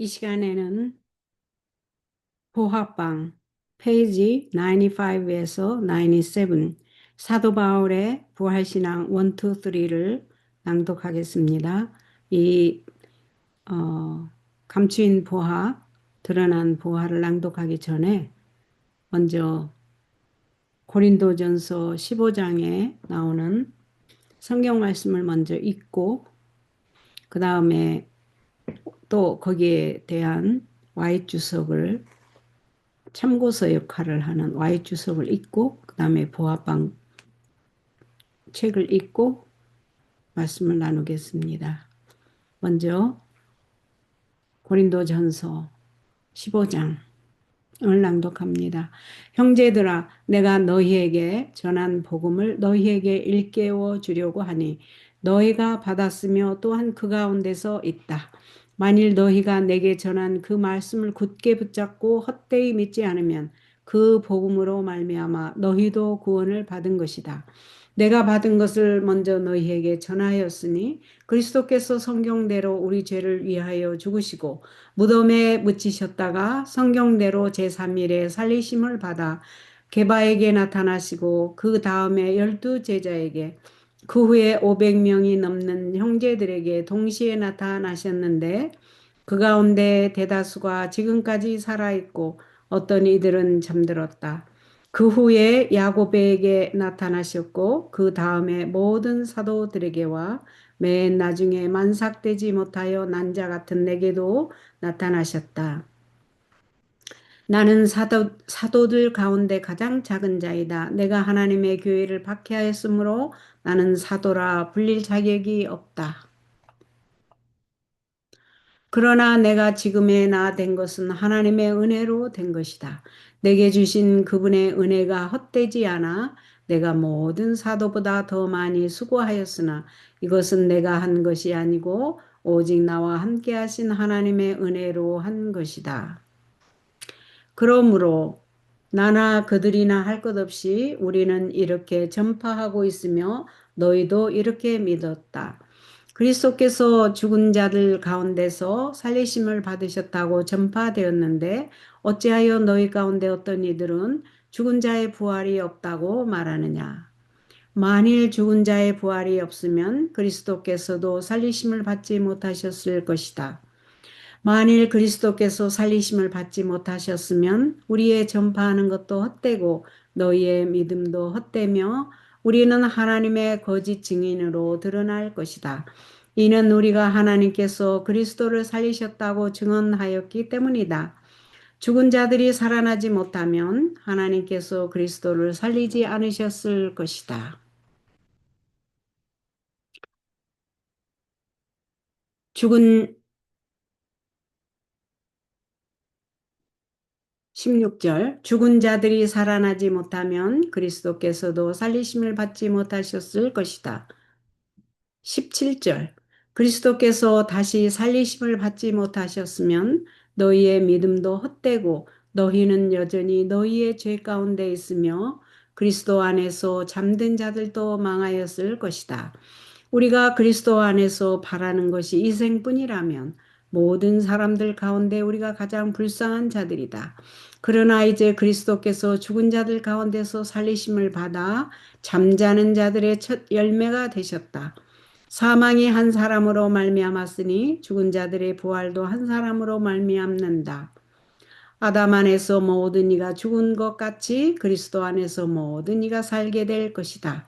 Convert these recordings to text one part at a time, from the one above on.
이 시간에는 보합방 페이지 95에서 97 사도 바울의 부활신앙 1, 2, 3를 낭독하겠습니다. 이 감추인 보화, 드러난 보화를 낭독하기 전에 먼저 고린도전서 15장에 나오는 성경 말씀을 먼저 읽고 그 다음에 또 거기에 대한 Y주석을 참고서 역할을 하는 Y주석을 읽고 그 다음에 보합방 책을 읽고 말씀을 나누겠습니다. 먼저 고린도전서 15장을 낭독합니다. 형제들아 내가 너희에게 전한 복음을 너희에게 일깨워 주려고 하니 너희가 받았으며 또한 그 가운데서 있다. 만일 너희가 내게 전한 그 말씀을 굳게 붙잡고 헛되이 믿지 않으면 그 복음으로 말미암아 너희도 구원을 받은 것이다. 내가 받은 것을 먼저 너희에게 전하였으니 그리스도께서 성경대로 우리 죄를 위하여 죽으시고 무덤에 묻히셨다가 성경대로 제3일에 살리심을 받아 게바에게 나타나시고 그 다음에 12제자에게 그 후에 500명이 넘는 형제들에게 동시에 나타나셨는데 그 가운데 대다수가 지금까지 살아있고 어떤 이들은 잠들었다. 그 후에 야고보에게 나타나셨고 그 다음에 모든 사도들에게와 맨 나중에 만삭되지 못하여 난 자 같은 내게도 나타나셨다. 나는 사도들 가운데 가장 작은 자이다. 내가 하나님의 교회를 박해하였으므로 나는 사도라 불릴 자격이 없다. 그러나 내가 지금의 나 된 것은 하나님의 은혜로 된 것이다. 내게 주신 그분의 은혜가 헛되지 않아 내가 모든 사도보다 더 많이 수고하였으나 이것은 내가 한 것이 아니고 오직 나와 함께 하신 하나님의 은혜로 한 것이다. 그러므로 나나 그들이나 할 것 없이 우리는 이렇게 전파하고 있으며 너희도 이렇게 믿었다. 그리스도께서 죽은 자들 가운데서 살리심을 받으셨다고 전파되었는데 어찌하여 너희 가운데 어떤 이들은 죽은 자의 부활이 없다고 말하느냐. 만일 죽은 자의 부활이 없으면 그리스도께서도 살리심을 받지 못하셨을 것이다. 만일 그리스도께서 살리심을 받지 못하셨으면 우리의 전파하는 것도 헛되고 너희의 믿음도 헛되며 우리는 하나님의 거짓 증인으로 드러날 것이다. 이는 우리가 하나님께서 그리스도를 살리셨다고 증언하였기 때문이다. 죽은 자들이 살아나지 못하면 하나님께서 그리스도를 살리지 않으셨을 것이다. 죽은 16절 죽은 자들이 살아나지 못하면 그리스도께서도 살리심을 받지 못하셨을 것이다. 17절 그리스도께서 다시 살리심을 받지 못하셨으면 너희의 믿음도 헛되고 너희는 여전히 너희의 죄 가운데 있으며 그리스도 안에서 잠든 자들도 망하였을 것이다. 우리가 그리스도 안에서 바라는 것이 이 생뿐이라면 모든 사람들 가운데 우리가 가장 불쌍한 자들이다. 그러나 이제 그리스도께서 죽은 자들 가운데서 살리심을 받아 잠자는 자들의 첫 열매가 되셨다. 사망이 한 사람으로 말미암았으니 죽은 자들의 부활도 한 사람으로 말미암는다. 아담 안에서 모든 이가 죽은 것 같이 그리스도 안에서 모든 이가 살게 될 것이다.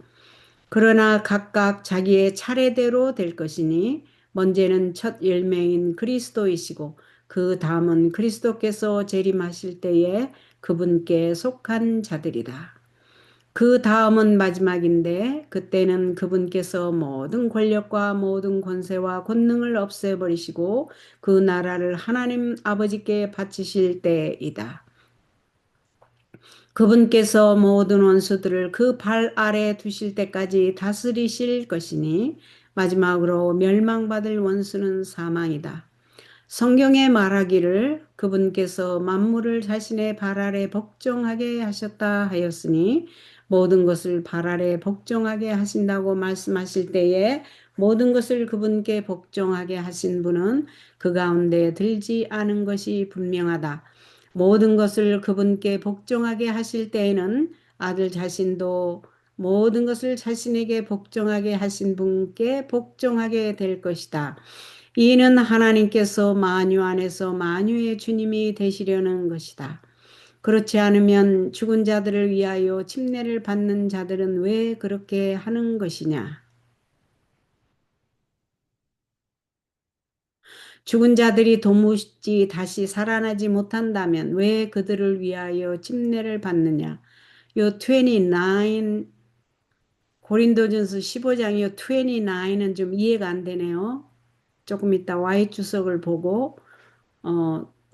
그러나 각각 자기의 차례대로 될 것이니 먼저는 첫 열매인 그리스도이시고 그 다음은 그리스도께서 재림하실 때에 그분께 속한 자들이다. 그 다음은 마지막인데 그때는 그분께서 모든 권력과 모든 권세와 권능을 없애버리시고 그 나라를 하나님 아버지께 바치실 때이다. 그분께서 모든 원수들을 그 발 아래 두실 때까지 다스리실 것이니 마지막으로 멸망받을 원수는 사망이다. 성경에 말하기를 그분께서 만물을 자신의 발 아래 복종하게 하셨다 하였으니 모든 것을 발 아래 복종하게 하신다고 말씀하실 때에 모든 것을 그분께 복종하게 하신 분은 그 가운데 들지 않은 것이 분명하다. 모든 것을 그분께 복종하게 하실 때에는 아들 자신도 모든 것을 자신에게 복종하게 하신 분께 복종하게 될 것이다. 이는 하나님께서 만유 안에서 만유의 주님이 되시려는 것이다. 그렇지 않으면 죽은 자들을 위하여 침례를 받는 자들은 왜 그렇게 하는 것이냐? 죽은 자들이 도무지 다시 살아나지 못한다면 왜 그들을 위하여 침례를 받느냐? 요 29, 고린도전서 15장이요 29은 좀 이해가 안 되네요. 조금 이따 Y 주석을 보고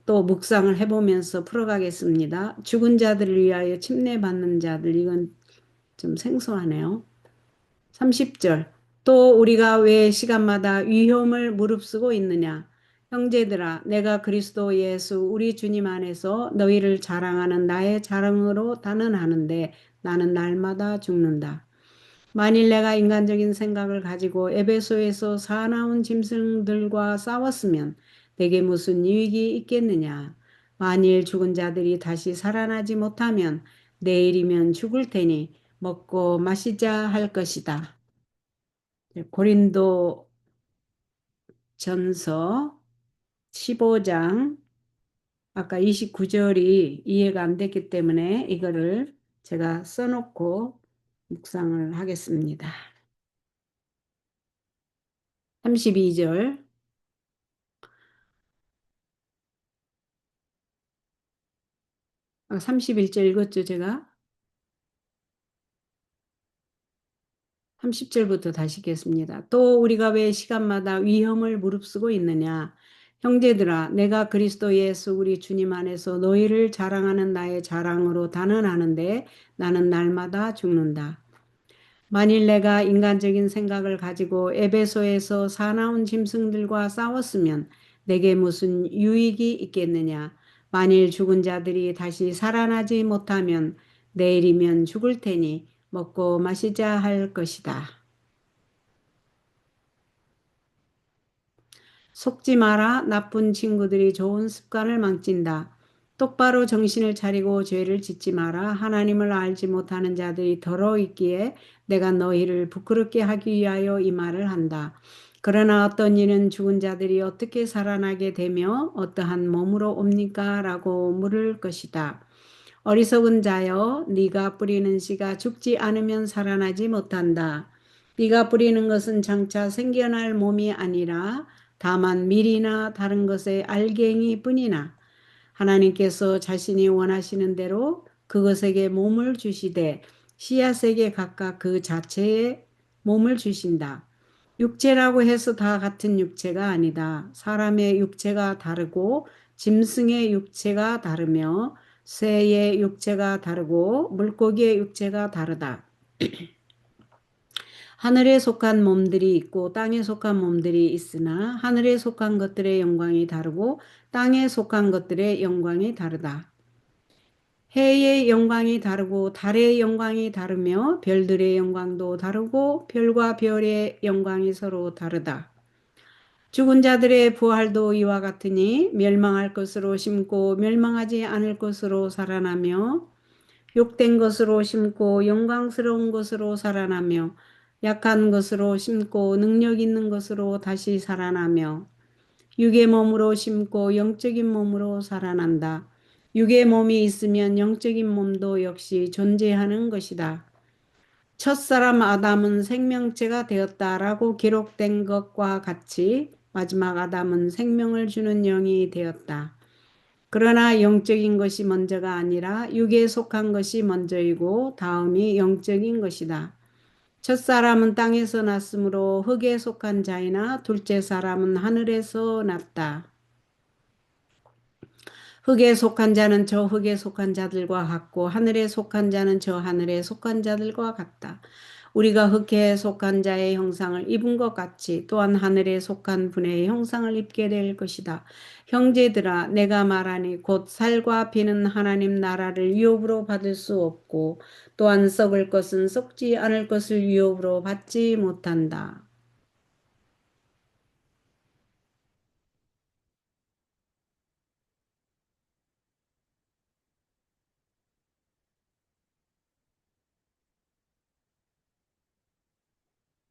또 묵상을 해보면서 풀어가겠습니다. 죽은 자들을 위하여 침례받는 자들, 이건 좀 생소하네요. 30절. 또 우리가 왜 시간마다 위험을 무릅쓰고 있느냐? 형제들아, 내가 그리스도 예수 우리 주님 안에서 너희를 자랑하는 나의 자랑으로 단언하는데 나는 날마다 죽는다. 만일 내가 인간적인 생각을 가지고 에베소에서 사나운 짐승들과 싸웠으면 내게 무슨 유익이 있겠느냐? 만일 죽은 자들이 다시 살아나지 못하면 내일이면 죽을 테니 먹고 마시자 할 것이다. 고린도 전서 15장 아까 29절이 이해가 안 됐기 때문에 이거를 제가 써놓고 묵상을 하겠습니다. 32절 31절 읽었죠 제가? 30절부터 다시 읽겠습니다. 또 우리가 왜 시간마다 위험을 무릅쓰고 있느냐? 형제들아, 내가 그리스도 예수 우리 주님 안에서 너희를 자랑하는 나의 자랑으로 단언하는데 나는 날마다 죽는다. 만일 내가 인간적인 생각을 가지고 에베소에서 사나운 짐승들과 싸웠으면 내게 무슨 유익이 있겠느냐? 만일 죽은 자들이 다시 살아나지 못하면 내일이면 죽을 테니 먹고 마시자 할 것이다. 속지 마라. 나쁜 친구들이 좋은 습관을 망친다. 똑바로 정신을 차리고 죄를 짓지 마라. 하나님을 알지 못하는 자들이 더러 있기에 내가 너희를 부끄럽게 하기 위하여 이 말을 한다. 그러나 어떤 이는 죽은 자들이 어떻게 살아나게 되며 어떠한 몸으로 옵니까? 라고 물을 것이다. 어리석은 자여, 네가 뿌리는 씨가 죽지 않으면 살아나지 못한다. 네가 뿌리는 것은 장차 생겨날 몸이 아니라 다만 밀이나 다른 것의 알갱이 뿐이나 하나님께서 자신이 원하시는 대로 그것에게 몸을 주시되 씨앗에게 각각 그 자체의 몸을 주신다. 육체라고 해서 다 같은 육체가 아니다. 사람의 육체가 다르고 짐승의 육체가 다르며 새의 육체가 다르고 물고기의 육체가 다르다. 하늘에 속한 몸들이 있고 땅에 속한 몸들이 있으나 하늘에 속한 것들의 영광이 다르고 땅에 속한 것들의 영광이 다르다. 해의 영광이 다르고 달의 영광이 다르며 별들의 영광도 다르고 별과 별의 영광이 서로 다르다. 죽은 자들의 부활도 이와 같으니 멸망할 것으로 심고 멸망하지 않을 것으로 살아나며 욕된 것으로 심고 영광스러운 것으로 살아나며 약한 것으로 심고 능력 있는 것으로 다시 살아나며 육의 몸으로 심고 영적인 몸으로 살아난다. 육의 몸이 있으면 영적인 몸도 역시 존재하는 것이다. 첫사람 아담은 생명체가 되었다라고 기록된 것과 같이 마지막 아담은 생명을 주는 영이 되었다. 그러나 영적인 것이 먼저가 아니라 육에 속한 것이 먼저이고 다음이 영적인 것이다. 첫 사람은 땅에서 났으므로 흙에 속한 자이나 둘째 사람은 하늘에서 났다. 흙에 속한 자는 저 흙에 속한 자들과 같고 하늘에 속한 자는 저 하늘에 속한 자들과 같다. 우리가 흙에 속한 자의 형상을 입은 것 같이 또한 하늘에 속한 분의 형상을 입게 될 것이다. 형제들아, 내가 말하니 곧 살과 피는 하나님 나라를 위협으로 받을 수 없고 또한 썩을 것은 썩지 않을 것을 위협으로 받지 못한다.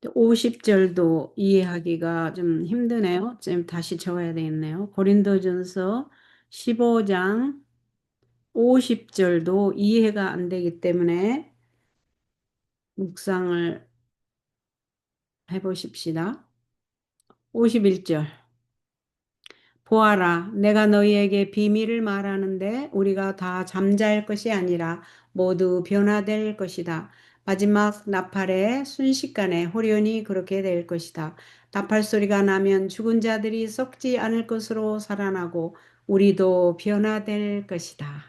50절도 이해하기가 좀 힘드네요. 지금 다시 적어야 되겠네요. 고린도전서 15장 50절도 이해가 안 되기 때문에 묵상을 해보십시다. 51절. 보아라, 내가 너희에게 비밀을 말하는데 우리가 다 잠잘 것이 아니라 모두 변화될 것이다. 마지막 나팔의 순식간에 호련히 그렇게 될 것이다. 나팔 소리가 나면 죽은 자들이 썩지 않을 것으로 살아나고 우리도 변화될 것이다.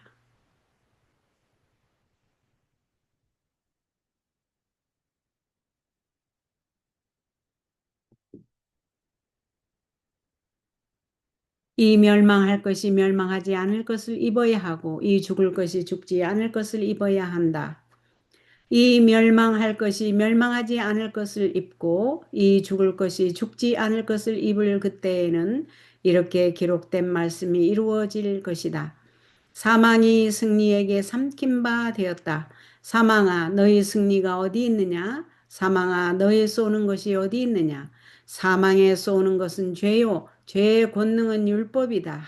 이 멸망할 것이 멸망하지 않을 것을 입어야 하고 이 죽을 것이 죽지 않을 것을 입어야 한다. 이 멸망할 것이 멸망하지 않을 것을 입고 이 죽을 것이 죽지 않을 것을 입을 그때에는 이렇게 기록된 말씀이 이루어질 것이다. 사망이 승리에게 삼킨 바 되었다. 사망아, 너희 승리가 어디 있느냐? 사망아, 너희 쏘는 것이 어디 있느냐? 사망에 쏘는 것은 죄요. 죄의 권능은 율법이다.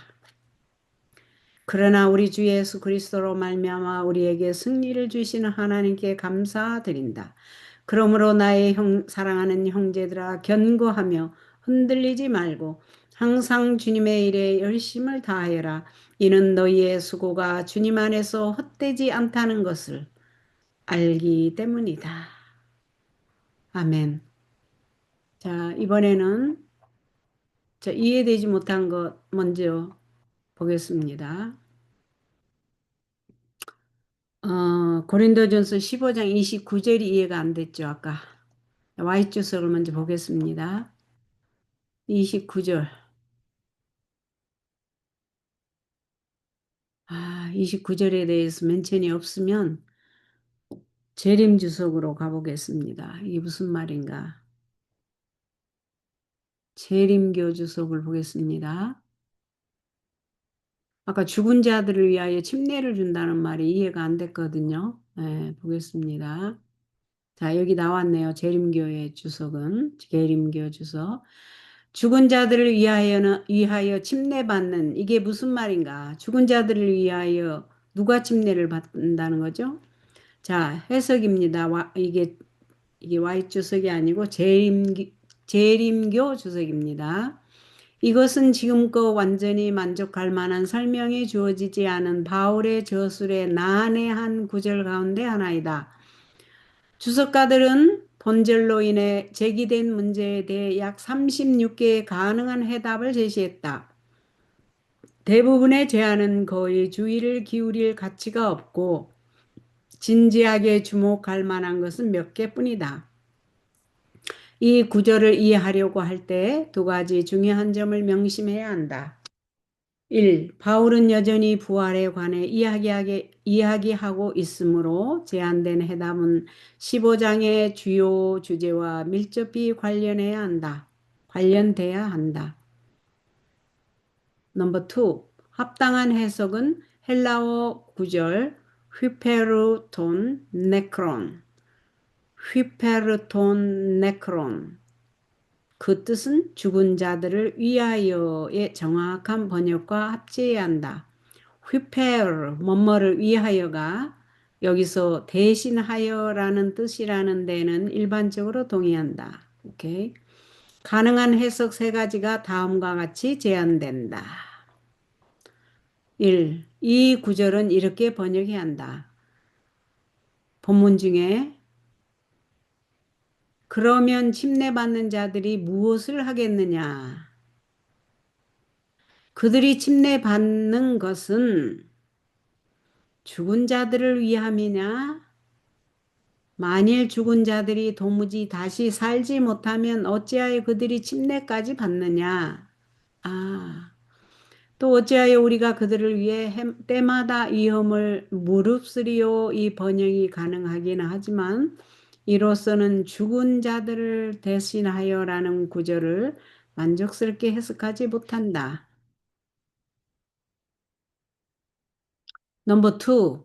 그러나 우리 주 예수 그리스도로 말미암아 우리에게 승리를 주시는 하나님께 감사드린다. 그러므로 나의 사랑하는 형제들아 견고하며 흔들리지 말고 항상 주님의 일에 열심을 다하여라. 이는 너희의 수고가 주님 안에서 헛되지 않다는 것을 알기 때문이다. 아멘. 자, 이번에는 이해되지 못한 것 먼저 보겠습니다. 고린도전서 15장 29절이 이해가 안 됐죠, 아까. Y주석을 먼저 보겠습니다. 29절. 29절에 대해서 멘션이 없으면 재림 주석으로 가보겠습니다. 이게 무슨 말인가? 재림교 주석을 보겠습니다. 아까 죽은 자들을 위하여 침례를 준다는 말이 이해가 안 됐거든요. 네, 보겠습니다. 자, 여기 나왔네요. 재림교의 주석은. 재림교 주석. 죽은 자들을 위하여 침례받는 이게 무슨 말인가? 죽은 자들을 위하여 누가 침례를 받는다는 거죠? 자, 해석입니다. 이게 Y 주석이 아니고 재림교 주석입니다. 이것은 지금껏 완전히 만족할 만한 설명이 주어지지 않은 바울의 저술의 난해한 구절 가운데 하나이다. 주석가들은 본절로 인해 제기된 문제에 대해 약 36개의 가능한 해답을 제시했다. 대부분의 제안은 거의 주의를 기울일 가치가 없고 진지하게 주목할 만한 것은 몇 개뿐이다. 이 구절을 이해하려고 할 때 두 가지 중요한 점을 명심해야 한다. 1. 바울은 여전히 부활에 관해 이야기하고 있으므로 제안된 해답은 15장의 주요 주제와 밀접히 관련돼야 한다. 넘버 2. 합당한 해석은 헬라어 구절 휘페르톤 네크론 그 뜻은 죽은 자들을 위하여의 정확한 번역과 합치해야 한다. 휘페르 뭐뭐를 위하여가 여기서 대신하여라는 뜻이라는 데는 일반적으로 동의한다. 오케이. 가능한 해석 세 가지가 다음과 같이 제안된다. 1. 이 구절은 이렇게 번역해야 한다. 본문 중에 그러면 침례받는 자들이 무엇을 하겠느냐? 그들이 침례받는 것은 죽은 자들을 위함이냐? 만일 죽은 자들이 도무지 다시 살지 못하면 어찌하여 그들이 침례까지 받느냐? 또 어찌하여 우리가 그들을 위해 때마다 위험을 무릅쓰리요? 이 번역이 가능하기는 하지만 이로서는 죽은 자들을 대신하여라는 구절을 만족스럽게 해석하지 못한다. 넘버 2.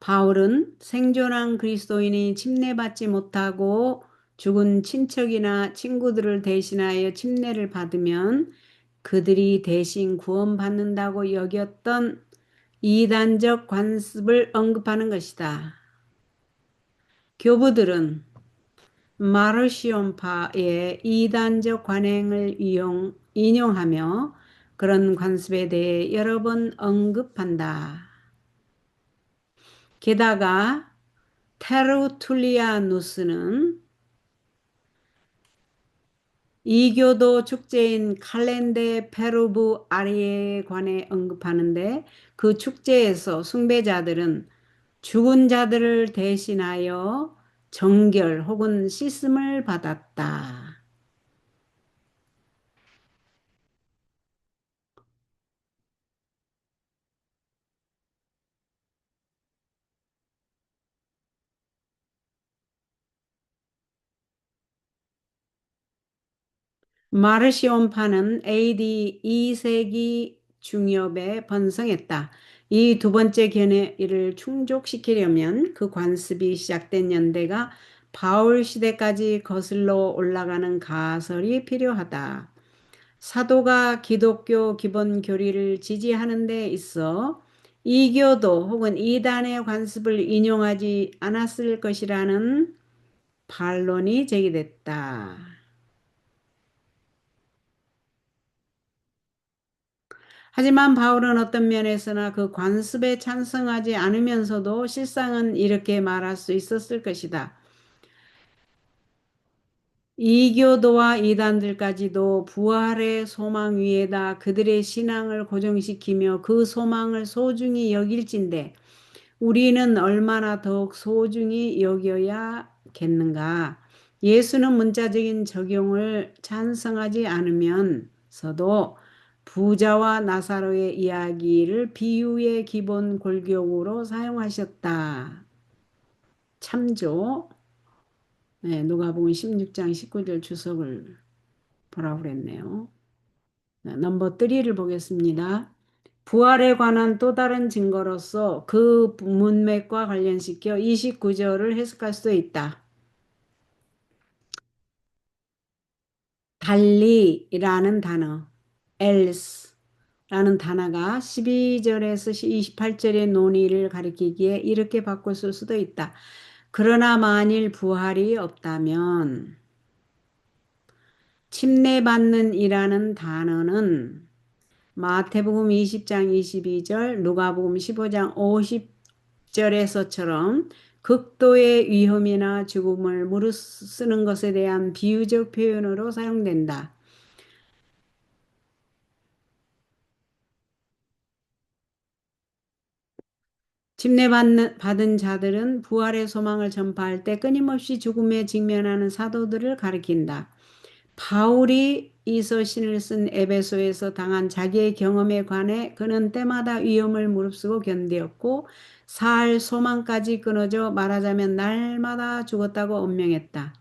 바울은 생존한 그리스도인이 침례받지 못하고 죽은 친척이나 친구들을 대신하여 침례를 받으면 그들이 대신 구원받는다고 여겼던 이단적 관습을 언급하는 것이다. 교부들은 마르시온파의 이단적 관행을 인용하며 그런 관습에 대해 여러 번 언급한다. 게다가 테르툴리아누스는 이교도 축제인 칼렌데 페루브 아리에 관해 언급하는데 그 축제에서 숭배자들은 죽은 자들을 대신하여 정결 혹은 씻음을 받았다. 마르시온파는 AD 2세기 중엽에 번성했다. 이 두 번째 견해를 충족시키려면 그 관습이 시작된 연대가 바울 시대까지 거슬러 올라가는 가설이 필요하다. 사도가 기독교 기본 교리를 지지하는 데 있어 이교도 혹은 이단의 관습을 인용하지 않았을 것이라는 반론이 제기됐다. 하지만 바울은 어떤 면에서나 그 관습에 찬성하지 않으면서도 실상은 이렇게 말할 수 있었을 것이다. 이교도와 이단들까지도 부활의 소망 위에다 그들의 신앙을 고정시키며 그 소망을 소중히 여길진데 우리는 얼마나 더욱 소중히 여겨야겠는가. 예수는 문자적인 적용을 찬성하지 않으면서도 부자와 나사로의 이야기를 비유의 기본 골격으로 사용하셨다. 참조. 네, 누가복음 16장 19절 주석을 보라고 그랬네요. 네, 넘버 3를 보겠습니다. 부활에 관한 또 다른 증거로서 그 문맥과 관련시켜 29절을 해석할 수도 있다. 달리라는 단어, else라는 단어가 12절에서 28절의 논의를 가리키기에 이렇게 바꿨을 수도 있다. 그러나 만일 부활이 없다면 침례받는 이라는 단어는 마태복음 20장 22절, 누가복음 15장 50절에서처럼 극도의 위험이나 죽음을 무릅쓰는 것에 대한 비유적 표현으로 사용된다. 받은 자들은 부활의 소망을 전파할 때 끊임없이 죽음에 직면하는 사도들을 가리킨다. 바울이 이 서신을 쓴 에베소에서 당한 자기의 경험에 관해 그는 때마다 위험을 무릅쓰고 견디었고 살 소망까지 끊어져 말하자면 날마다 죽었다고 언명했다.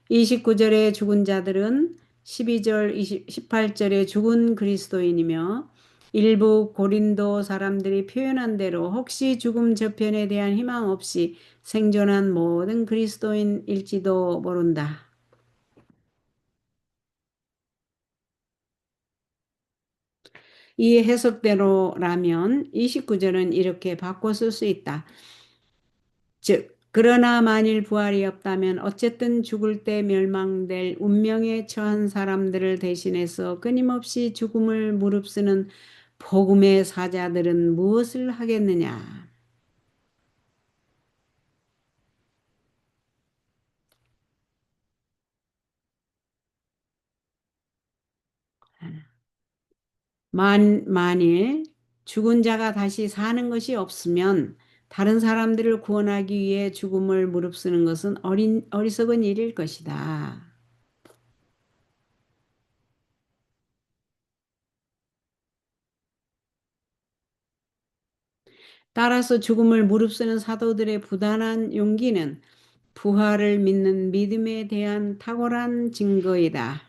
29절의 죽은 자들은 12절, 18절의 죽은 그리스도인이며 일부 고린도 사람들이 표현한 대로 혹시 죽음 저편에 대한 희망 없이 생존한 모든 그리스도인일지도 모른다. 이 해석대로라면 29절은 이렇게 바꿔 쓸 수 있다. 즉, 그러나 만일 부활이 없다면 어쨌든 죽을 때 멸망될 운명에 처한 사람들을 대신해서 끊임없이 죽음을 무릅쓰는 복음의 사자들은 무엇을 하겠느냐? 만일 죽은 자가 다시 사는 것이 없으면 다른 사람들을 구원하기 위해 죽음을 무릅쓰는 것은 어리석은 일일 것이다. 따라서 죽음을 무릅쓰는 사도들의 부단한 용기는 부활을 믿는 믿음에 대한 탁월한 증거이다.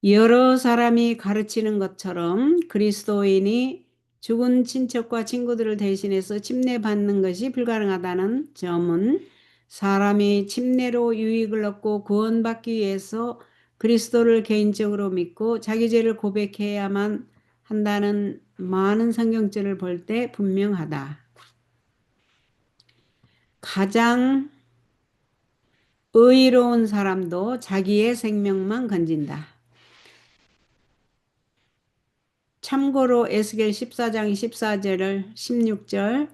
여러 사람이 가르치는 것처럼 그리스도인이 죽은 친척과 친구들을 대신해서 침례받는 것이 불가능하다는 점은 사람이 침례로 유익을 얻고 구원받기 위해서 그리스도를 개인적으로 믿고 자기 죄를 고백해야만 한다는 많은 성경절을 볼 때 분명하다. 가장 의로운 사람도 자기의 생명만 건진다. 참고로 에스겔 14장 14절을 16절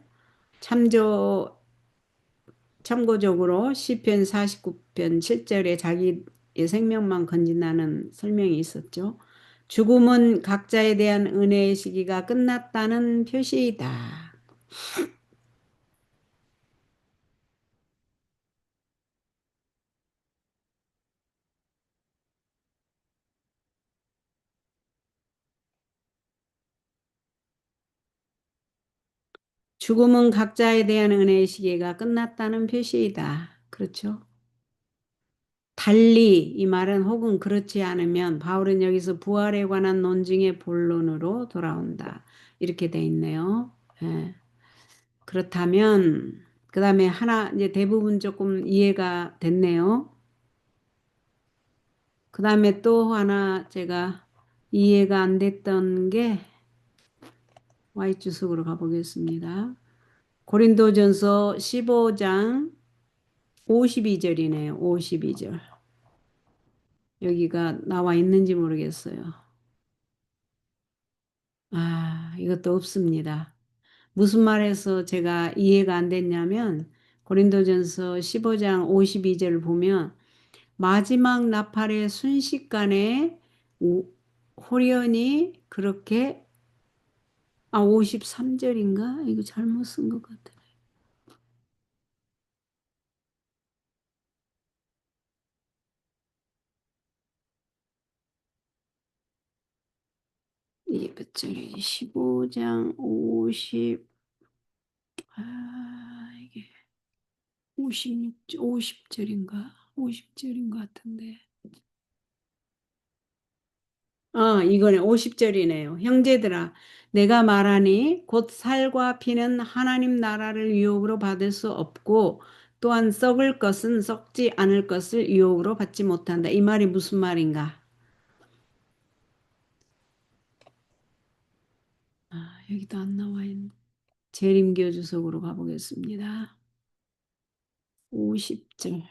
참고적으로 시편 49편 7절에 자기의 생명만 건진다는 설명이 있었죠. 죽음은 각자에 대한 은혜의 시기가 끝났다는 표시이다. 죽음은 각자에 대한 은혜의 시기가 끝났다는 표시이다. 그렇죠? 달리 이 말은 혹은 그렇지 않으면 바울은 여기서 부활에 관한 논증의 본론으로 돌아온다. 이렇게 돼 있네요. 예. 그렇다면 그 다음에 하나 이제 대부분 조금 이해가 됐네요. 그 다음에 또 하나 제가 이해가 안 됐던 게 Y주석으로 가보겠습니다. 고린도전서 15장 52절이네요. 52절. 여기가 나와 있는지 모르겠어요. 아, 이것도 없습니다. 무슨 말에서 제가 이해가 안 됐냐면 고린도전서 15장 52절을 보면 마지막 나팔의 순식간에 호련히 그렇게 53절인가? 이거 잘못 쓴 것 같아. 이게 몇 절이지? 15장 이게 50절인가? 50절인 것 같은데. 이거네. 50절이네요. 형제들아, 내가 말하니 곧 살과 피는 하나님 나라를 유혹으로 받을 수 없고 또한 썩을 것은 썩지 않을 것을 유혹으로 받지 못한다. 이 말이 무슨 말인가? 여기도 안 나와 있는 재림교 주석으로 가보겠습니다. 50절.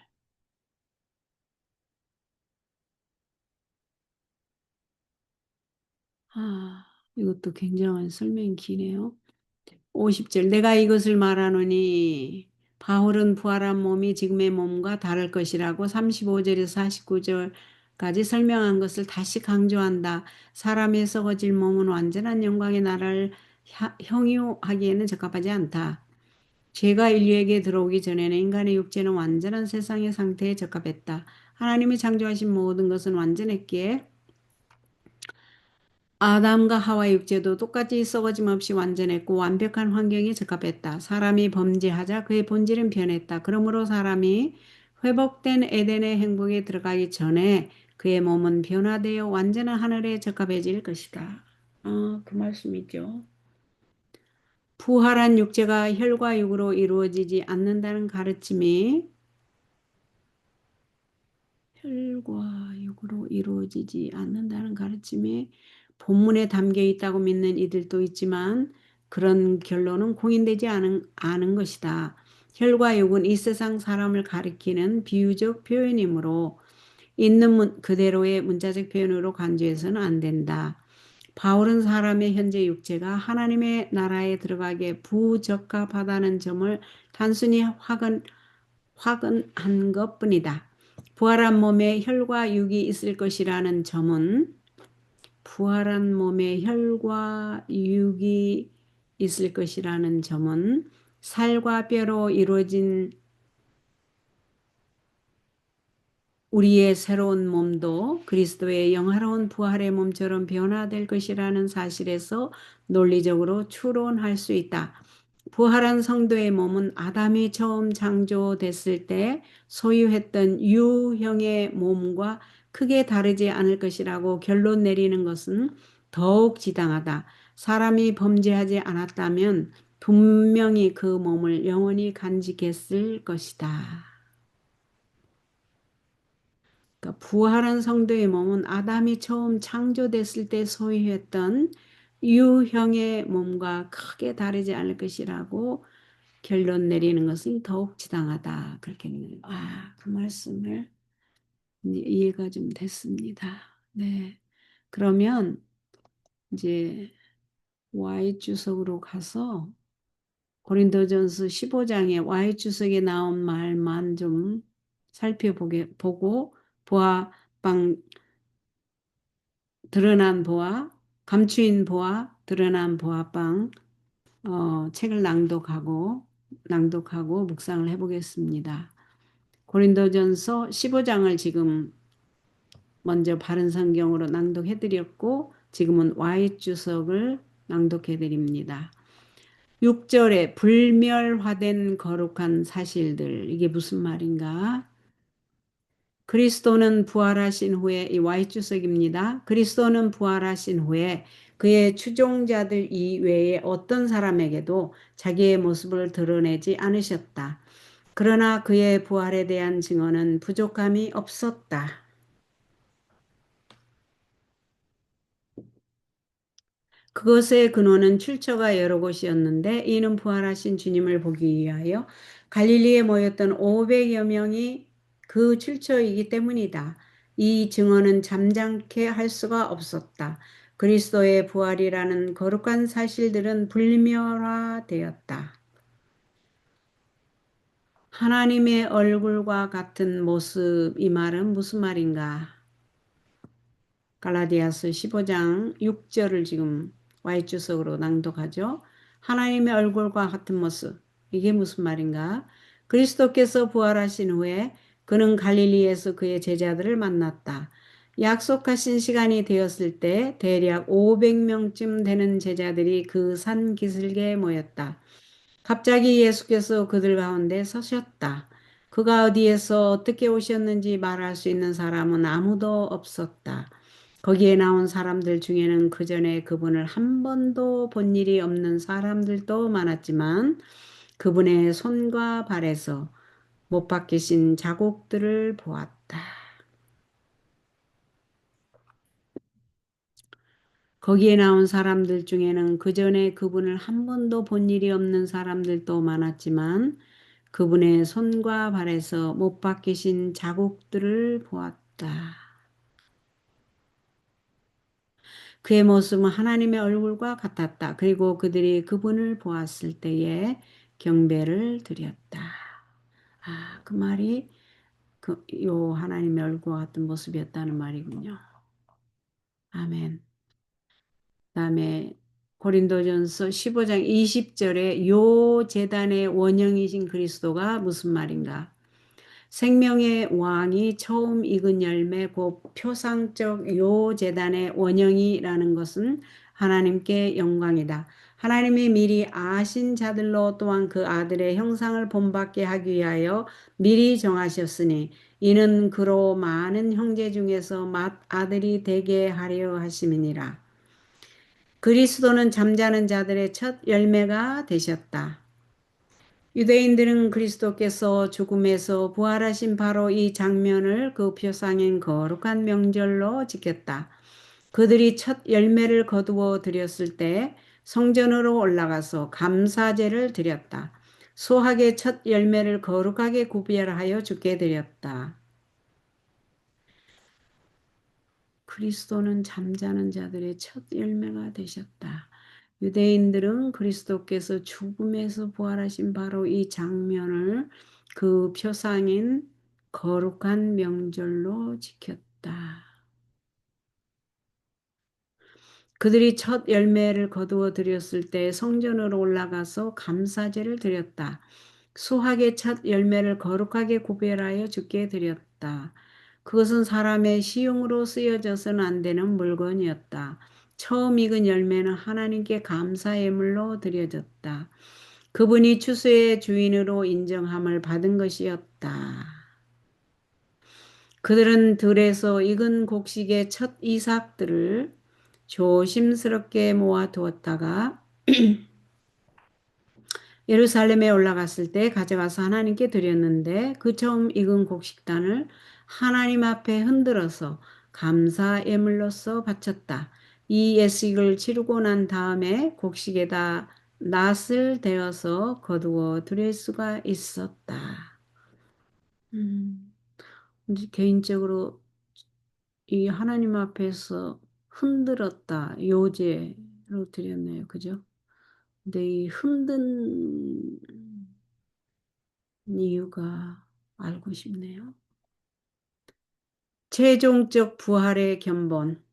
이것도 굉장한 설명이 기네요. 50절 내가 이것을 말하노니 바울은 부활한 몸이 지금의 몸과 다를 것이라고 35절에서 49절까지 설명한 것을 다시 강조한다. 사람의 썩어질 몸은 완전한 영광의 나라를 형용하기에는 적합하지 않다. 죄가 인류에게 들어오기 전에는 인간의 육체는 완전한 세상의 상태에 적합했다. 하나님이 창조하신 모든 것은 완전했기에 아담과 하와의 육체도 똑같이 썩어짐 없이 완전했고 완벽한 환경에 적합했다. 사람이 범죄하자 그의 본질은 변했다. 그러므로 사람이 회복된 에덴의 행복에 들어가기 전에 그의 몸은 변화되어 완전한 하늘에 적합해질 것이다. 그 말씀이죠. 부활한 육체가 혈과 육으로 이루어지지 않는다는 가르침이 혈과 육으로 이루어지지 않는다는 가르침이 본문에 담겨 있다고 믿는 이들도 있지만 그런 결론은 공인되지 않은 것이다. 혈과 육은 이 세상 사람을 가리키는 비유적 표현이므로 있는 그대로의 문자적 표현으로 간주해서는 안 된다. 바울은 사람의 현재 육체가 하나님의 나라에 들어가기에 부적합하다는 점을 단순히 확언한 것뿐이다. 부활한 몸에 혈과 육이 있을 것이라는 점은 부활한 몸에 혈과 육이 있을 것이라는 점은 살과 뼈로 이루어진 우리의 새로운 몸도 그리스도의 영화로운 부활의 몸처럼 변화될 것이라는 사실에서 논리적으로 추론할 수 있다. 부활한 성도의 몸은 아담이 처음 창조됐을 때 소유했던 유형의 몸과 크게 다르지 않을 것이라고 결론 내리는 것은 더욱 지당하다. 사람이 범죄하지 않았다면 분명히 그 몸을 영원히 간직했을 것이다. 그러니까 부활한 성도의 몸은 아담이 처음 창조됐을 때 소유했던 유형의 몸과 크게 다르지 않을 것이라고 결론 내리는 것은 더욱 지당하다. 그렇게 그 말씀을 이제 이해가 좀 됐습니다. 네. 그러면 이제 Y주석으로 가서 고린도전서 15장에 Y주석에 나온 말만 좀 보고 보아방 드러난 보아 감추인 보아 드러난 보아방 책을 낭독하고 묵상을 해보겠습니다. 고린도전서 15장을 지금 먼저 바른 성경으로 낭독해드렸고 지금은 Y주석을 낭독해드립니다. 6절에 불멸화된 거룩한 사실들 이게 무슨 말인가? 그리스도는 부활하신 후에 이 Y주석입니다. 그리스도는 부활하신 후에 그의 추종자들 이외에 어떤 사람에게도 자기의 모습을 드러내지 않으셨다. 그러나 그의 부활에 대한 증언은 부족함이 없었다. 그것의 근원은 출처가 여러 곳이었는데 이는 부활하신 주님을 보기 위하여 갈릴리에 모였던 500여 명이 그 출처이기 때문이다. 이 증언은 잠잠케 할 수가 없었다. 그리스도의 부활이라는 거룩한 사실들은 불멸화되었다. 하나님의 얼굴과 같은 모습, 이 말은 무슨 말인가? 갈라디아서 15장 6절을 지금 Y주석으로 낭독하죠. 하나님의 얼굴과 같은 모습. 이게 무슨 말인가? 그리스도께서 부활하신 후에 그는 갈릴리에서 그의 제자들을 만났다. 약속하신 시간이 되었을 때 대략 500명쯤 되는 제자들이 그 산 기슭에 모였다. 갑자기 예수께서 그들 가운데 서셨다. 그가 어디에서 어떻게 오셨는지 말할 수 있는 사람은 아무도 없었다. 거기에 나온 사람들 중에는 그 전에 그분을 한 번도 본 일이 없는 사람들도 많았지만 그분의 손과 발에서 못 박히신 자국들을 보았다. 거기에 나온 사람들 중에는 그 전에 그분을 한 번도 본 일이 없는 사람들도 많았지만 그분의 손과 발에서 못 박히신 자국들을 보았다. 그의 모습은 하나님의 얼굴과 같았다. 그리고 그들이 그분을 보았을 때에 경배를 드렸다. 그 말이 요 하나님의 얼굴과 같은 모습이었다는 말이군요. 아멘. 그다음에 고린도전서 15장 20절에 요 제단의 원형이신 그리스도가 무슨 말인가? 생명의 왕이 처음 익은 열매 곧 표상적 요 제단의 원형이라는 것은 하나님께 영광이다. 하나님이 미리 아신 자들로 또한 그 아들의 형상을 본받게 하기 위하여 미리 정하셨으니 이는 그로 많은 형제 중에서 맏아들이 되게 하려 하심이니라. 그리스도는 잠자는 자들의 첫 열매가 되셨다. 유대인들은 그리스도께서 죽음에서 부활하신 바로 이 장면을 그 표상인 거룩한 명절로 지켰다. 그들이 첫 열매를 거두어 드렸을 때 성전으로 올라가서 감사제를 드렸다. 소학의 첫 열매를 거룩하게 구별하여 주게 드렸다. 그리스도는 잠자는 자들의 첫 열매가 되셨다. 유대인들은 그리스도께서 죽음에서 부활하신 바로 이 장면을 그 표상인 거룩한 명절로 지켰다. 그들이 첫 열매를 거두어 드렸을 때 성전으로 올라가서 감사제를 드렸다. 수확의 첫 열매를 거룩하게 구별하여 주께 드렸다. 그것은 사람의 시용으로 쓰여져서는 안 되는 물건이었다. 처음 익은 열매는 하나님께 감사 예물로 드려졌다. 그분이 추수의 주인으로 인정함을 받은 것이었다. 그들은 들에서 익은 곡식의 첫 이삭들을 조심스럽게 모아두었다가 예루살렘에 올라갔을 때 가져가서 하나님께 드렸는데 그 처음 익은 곡식단을 하나님 앞에 흔들어서 감사 예물로서 바쳤다. 이 예식을 치르고 난 다음에 곡식에다 낫을 대어서 거두어 드릴 수가 있었다. 음, 이제 개인적으로 이 하나님 앞에서 흔들었다. 요제로 드렸네요. 그죠? 근데 이 흔든 이유가 알고 싶네요. 최종적 부활의 견본.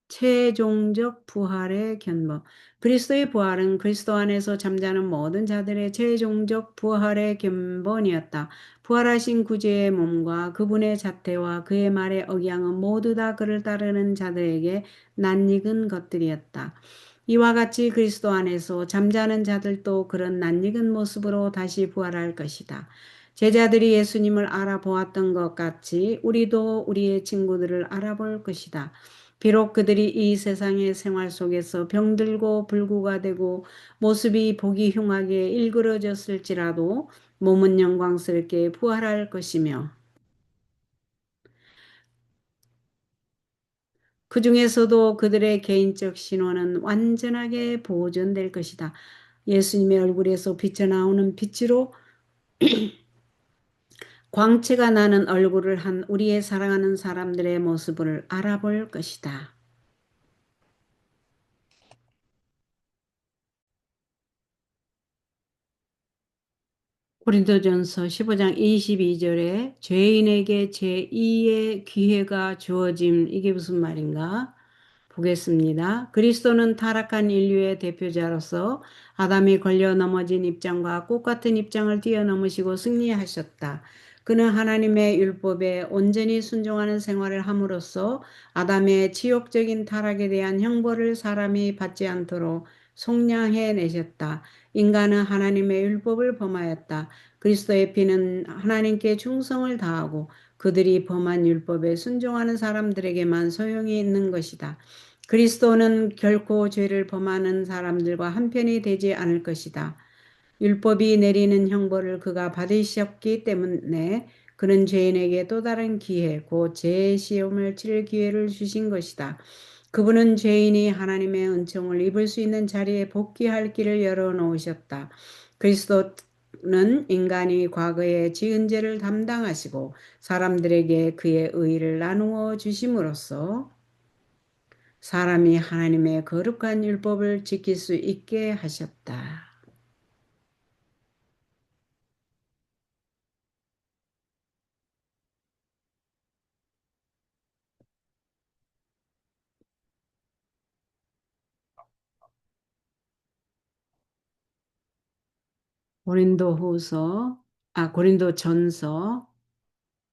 최종적 부활의 견본. 그리스도의 부활은 그리스도 안에서 잠자는 모든 자들의 최종적 부활의 견본이었다. 부활하신 구주의 몸과 그분의 자태와 그의 말의 억양은 모두 다 그를 따르는 자들에게 낯익은 것들이었다. 이와 같이 그리스도 안에서 잠자는 자들도 그런 낯익은 모습으로 다시 부활할 것이다. 제자들이 예수님을 알아보았던 것 같이 우리도 우리의 친구들을 알아볼 것이다. 비록 그들이 이 세상의 생활 속에서 병들고 불구가 되고 모습이 보기 흉하게 일그러졌을지라도 몸은 영광스럽게 부활할 것이며 그 중에서도 그들의 개인적 신원은 완전하게 보존될 것이다. 예수님의 얼굴에서 비쳐나오는 빛으로 광채가 나는 얼굴을 한 우리의 사랑하는 사람들의 모습을 알아볼 것이다. 고린도전서 15장 22절에 죄인에게 제2의 기회가 주어짐. 이게 무슨 말인가? 보겠습니다. 그리스도는 타락한 인류의 대표자로서 아담이 걸려 넘어진 입장과 꽃같은 입장을 뛰어넘으시고 승리하셨다. 그는 하나님의 율법에 온전히 순종하는 생활을 함으로써 아담의 치욕적인 타락에 대한 형벌을 사람이 받지 않도록 속량해 내셨다. 인간은 하나님의 율법을 범하였다. 그리스도의 피는 하나님께 충성을 다하고 그들이 범한 율법에 순종하는 사람들에게만 소용이 있는 것이다. 그리스도는 결코 죄를 범하는 사람들과 한편이 되지 않을 것이다. 율법이 내리는 형벌을 그가 받으셨기 때문에 그는 죄인에게 또 다른 기회, 곧 죄의 시험을 치를 기회를 주신 것이다. 그분은 죄인이 하나님의 은총을 입을 수 있는 자리에 복귀할 길을 열어놓으셨다. 그리스도는 인간이 과거에 지은 죄를 담당하시고 사람들에게 그의 의의를 나누어 주심으로써 사람이 하나님의 거룩한 율법을 지킬 수 있게 하셨다. 고린도전서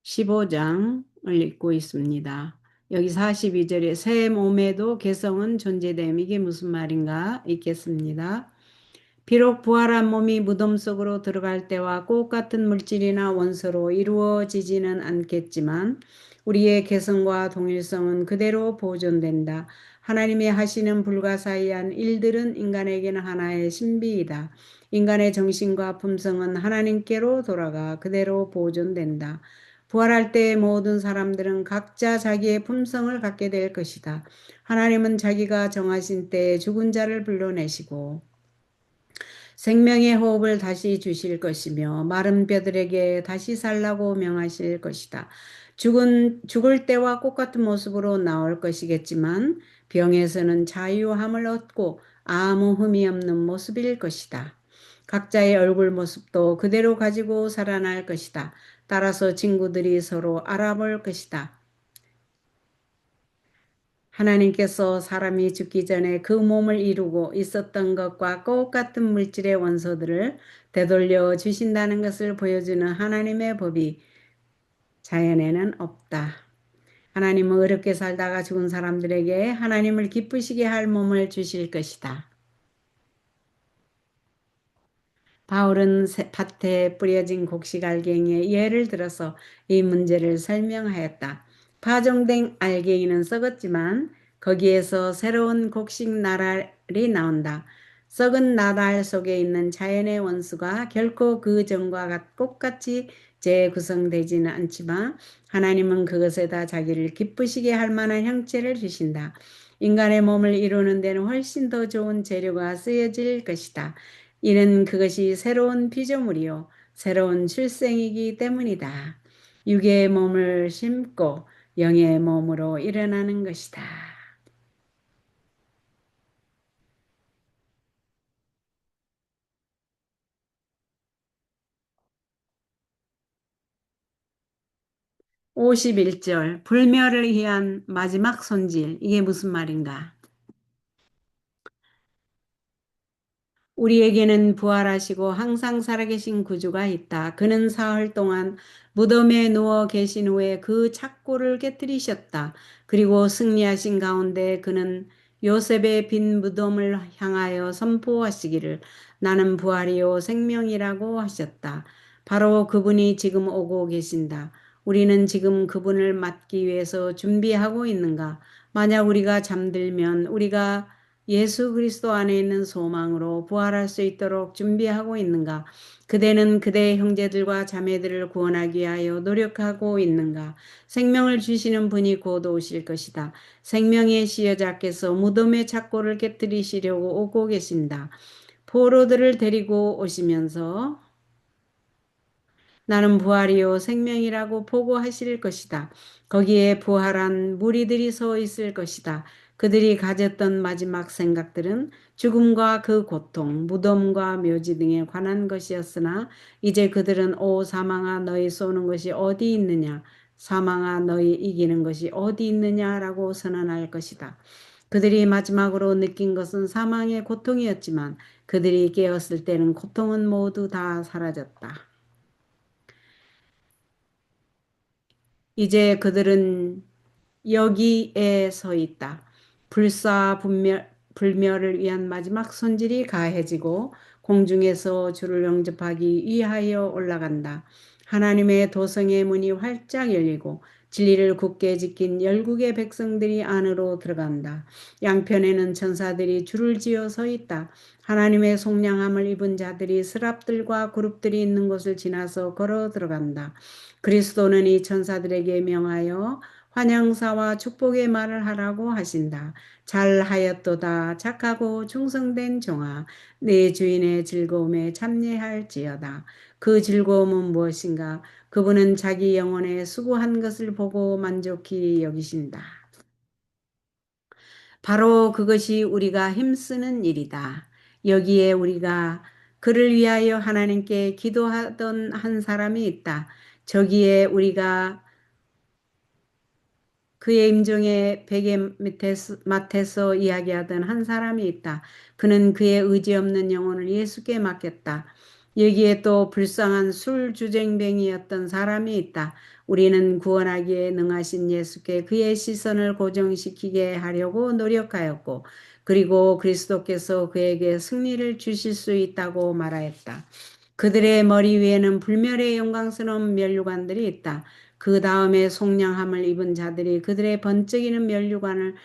15장을 읽고 있습니다. 여기 42절에 새 몸에도 개성은 존재됨. 이게 무슨 말인가 읽겠습니다. 비록 부활한 몸이 무덤 속으로 들어갈 때와 꽃 같은 물질이나 원소로 이루어지지는 않겠지만 우리의 개성과 동일성은 그대로 보존된다. 하나님이 하시는 불가사의한 일들은 인간에게는 하나의 신비이다. 인간의 정신과 품성은 하나님께로 돌아가 그대로 보존된다. 부활할 때 모든 사람들은 각자 자기의 품성을 갖게 될 것이다. 하나님은 자기가 정하신 때에 죽은 자를 불러내시고 생명의 호흡을 다시 주실 것이며 마른 뼈들에게 다시 살라고 명하실 것이다. 죽을 때와 꽃같은 모습으로 나올 것이겠지만 병에서는 자유함을 얻고 아무 흠이 없는 모습일 것이다. 각자의 얼굴 모습도 그대로 가지고 살아날 것이다. 따라서 친구들이 서로 알아볼 것이다. 하나님께서 사람이 죽기 전에 그 몸을 이루고 있었던 것과 똑같은 물질의 원소들을 되돌려 주신다는 것을 보여주는 하나님의 법이 자연에는 없다. 하나님은 어렵게 살다가 죽은 사람들에게 하나님을 기쁘시게 할 몸을 주실 것이다. 바울은 밭에 뿌려진 곡식알갱이의 예를 들어서 이 문제를 설명하였다. 파종된 알갱이는 썩었지만 거기에서 새로운 곡식 나랄이 나온다. 썩은 나달 속에 있는 자연의 원수가 결코 그 전과 똑같이 재구성되지는 않지만 하나님은 그것에다 자기를 기쁘시게 할 만한 형체를 주신다. 인간의 몸을 이루는 데는 훨씬 더 좋은 재료가 쓰여질 것이다. 이는 그것이 새로운 피조물이요 새로운 출생이기 때문이다. 육의 몸을 심고 영의 몸으로 일어나는 것이다. 51절 불멸을 위한 마지막 손질. 이게 무슨 말인가? 우리에게는 부활하시고 항상 살아계신 구주가 있다. 그는 사흘 동안 무덤에 누워 계신 후에 그 착고를 깨뜨리셨다. 그리고 승리하신 가운데 그는 요셉의 빈 무덤을 향하여 선포하시기를 나는 부활이요 생명이라고 하셨다. 바로 그분이 지금 오고 계신다. 우리는 지금 그분을 맞기 위해서 준비하고 있는가? 만약 우리가 잠들면 우리가 예수 그리스도 안에 있는 소망으로 부활할 수 있도록 준비하고 있는가? 그대는 그대의 형제들과 자매들을 구원하기 위하여 노력하고 있는가? 생명을 주시는 분이 곧 오실 것이다. 생명의 시여자께서 무덤의 착고를 깨뜨리시려고 오고 계신다. 포로들을 데리고 오시면서 나는 부활이요 생명이라고 보고하실 것이다. 거기에 부활한 무리들이 서 있을 것이다. 그들이 가졌던 마지막 생각들은 죽음과 그 고통, 무덤과 묘지 등에 관한 것이었으나 이제 그들은 오 사망아 너희 쏘는 것이 어디 있느냐 사망아 너희 이기는 것이 어디 있느냐라고 선언할 것이다. 그들이 마지막으로 느낀 것은 사망의 고통이었지만 그들이 깨었을 때는 고통은 모두 다 사라졌다. 이제 그들은 여기에 서 있다. 불멸을 위한 마지막 손질이 가해지고 공중에서 주를 영접하기 위하여 올라간다. 하나님의 도성의 문이 활짝 열리고 진리를 굳게 지킨 열국의 백성들이 안으로 들어간다. 양편에는 천사들이 줄을 지어 서 있다. 하나님의 속량함을 입은 자들이 스랍들과 그룹들이 있는 곳을 지나서 걸어 들어간다. 그리스도는 이 천사들에게 명하여 환영사와 축복의 말을 하라고 하신다. 잘하였도다 착하고 충성된 종아 내 주인의 즐거움에 참여할지어다. 그 즐거움은 무엇인가? 그분은 자기 영혼에 수고한 것을 보고 만족히 여기신다. 바로 그것이 우리가 힘쓰는 일이다. 여기에 우리가 그를 위하여 하나님께 기도하던 한 사람이 있다. 저기에 우리가 그의 임종의 베개 맡에서 이야기하던 한 사람이 있다. 그는 그의 의지 없는 영혼을 예수께 맡겼다. 여기에 또 불쌍한 술주정뱅이였던 사람이 있다. 우리는 구원하기에 능하신 예수께 그의 시선을 고정시키게 하려고 노력하였고 그리고 그리스도께서 그에게 승리를 주실 수 있다고 말하였다. 그들의 머리 위에는 불멸의 영광스러운 면류관들이 있다. 그 다음에 속량함을 입은 자들이 그들의 번쩍이는 면류관을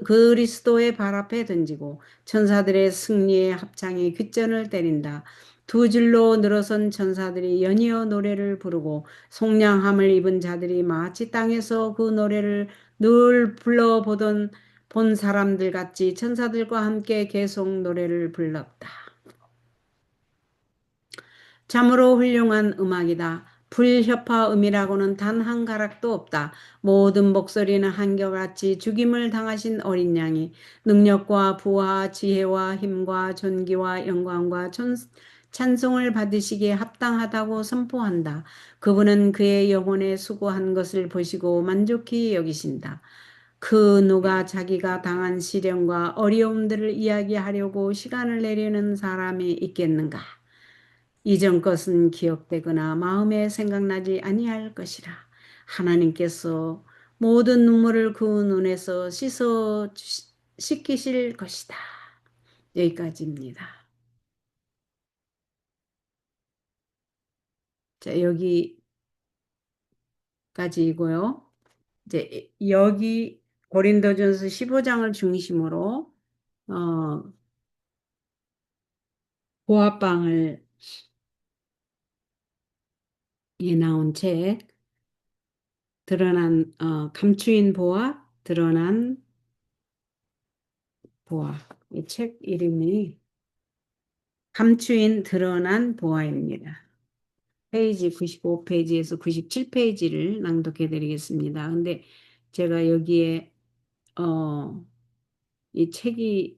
그리스도의 발 앞에 던지고 천사들의 승리의 합창에 귓전을 때린다. 두 줄로 늘어선 천사들이 연이어 노래를 부르고 속량함을 입은 자들이 마치 땅에서 그 노래를 늘 불러보던 본 사람들 같이 천사들과 함께 계속 노래를 불렀다. 참으로 훌륭한 음악이다. 불협화음이라고는 단 한 가락도 없다. 모든 목소리는 한결같이 죽임을 당하신 어린 양이 능력과 부와 지혜와 힘과 존귀와 영광과 찬송을 받으시기에 합당하다고 선포한다. 그분은 그의 영혼에 수고한 것을 보시고 만족히 여기신다. 그 누가 자기가 당한 시련과 어려움들을 이야기하려고 시간을 내려는 사람이 있겠는가? 이전 것은 기억되거나 마음에 생각나지 아니할 것이라. 하나님께서 모든 눈물을 그 눈에서 씻기실 것이다. 여기까지입니다. 자, 여기까지이고요. 이제 여기 고린도전서 15장을 중심으로 어, 보아방을 에 나온 책, 드러난 감추인 보아, 드러난 보아. 이 책 이름이 감추인 드러난 보아입니다. 페이지 95페이지에서 97페이지를 낭독해 드리겠습니다. 근데 제가 여기에 이 책이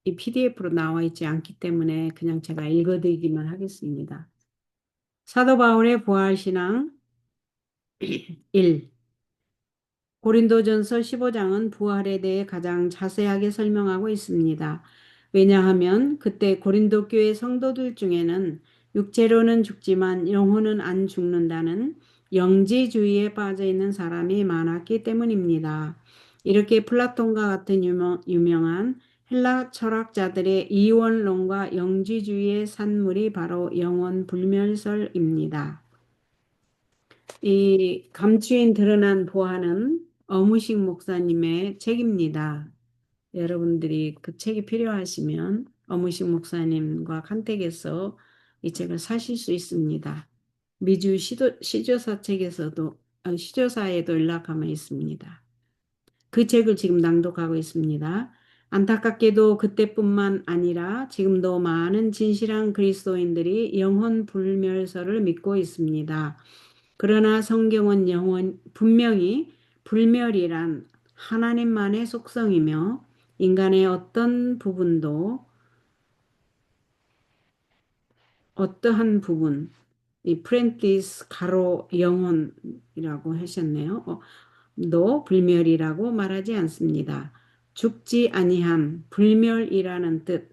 이 PDF로 나와 있지 않기 때문에 그냥 제가 읽어 드리기만 하겠습니다. 사도 바울의 부활신앙 1. 고린도전서 15장은 부활에 대해 가장 자세하게 설명하고 있습니다. 왜냐하면 그때 고린도 교회 성도들 중에는 육체로는 죽지만 영혼은 안 죽는다는 영지주의에 빠져 있는 사람이 많았기 때문입니다. 이렇게 플라톤과 같은 유명한 헬라 철학자들의 이원론과 영지주의의 산물이 바로 영혼 불멸설입니다. 이 감추인 드러난 보화는 어무식 목사님의 책입니다. 여러분들이 그 책이 필요하시면 어무식 목사님과 컨택해서 이 책을 사실 수 있습니다. 미주 시조사 책에서도 시조사에도 연락하면 있습니다. 그 책을 지금 낭독하고 있습니다. 안타깝게도 그때뿐만 아니라 지금도 많은 진실한 그리스도인들이 영혼 불멸설을 믿고 있습니다. 그러나 성경은 분명히 불멸이란 하나님만의 속성이며 인간의 어떠한 부분, 이 프렌티스 가로 영혼이라고 하셨네요. 너 불멸이라고 말하지 않습니다. 죽지 아니함, 불멸이라는 뜻,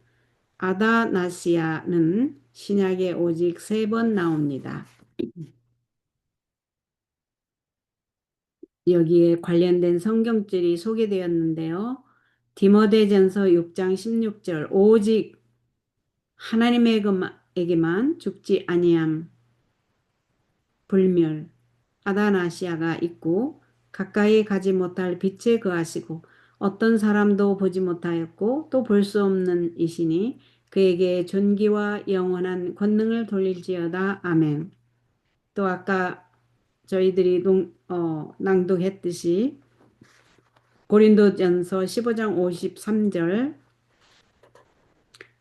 아다나시아는 신약에 오직 3번 나옵니다. 여기에 관련된 성경줄이 소개되었는데요. 디모데전서 6장 16절 오직 하나님에게만 죽지 아니함 불멸 아다나시아가 있고 가까이 가지 못할 빛에 거하시고 어떤 사람도 보지 못하였고 또 볼 수 없는 이시니 그에게 존귀와 영원한 권능을 돌릴지어다. 아멘. 또 아까 저희들이 낭독했듯이 고린도전서 15장 53절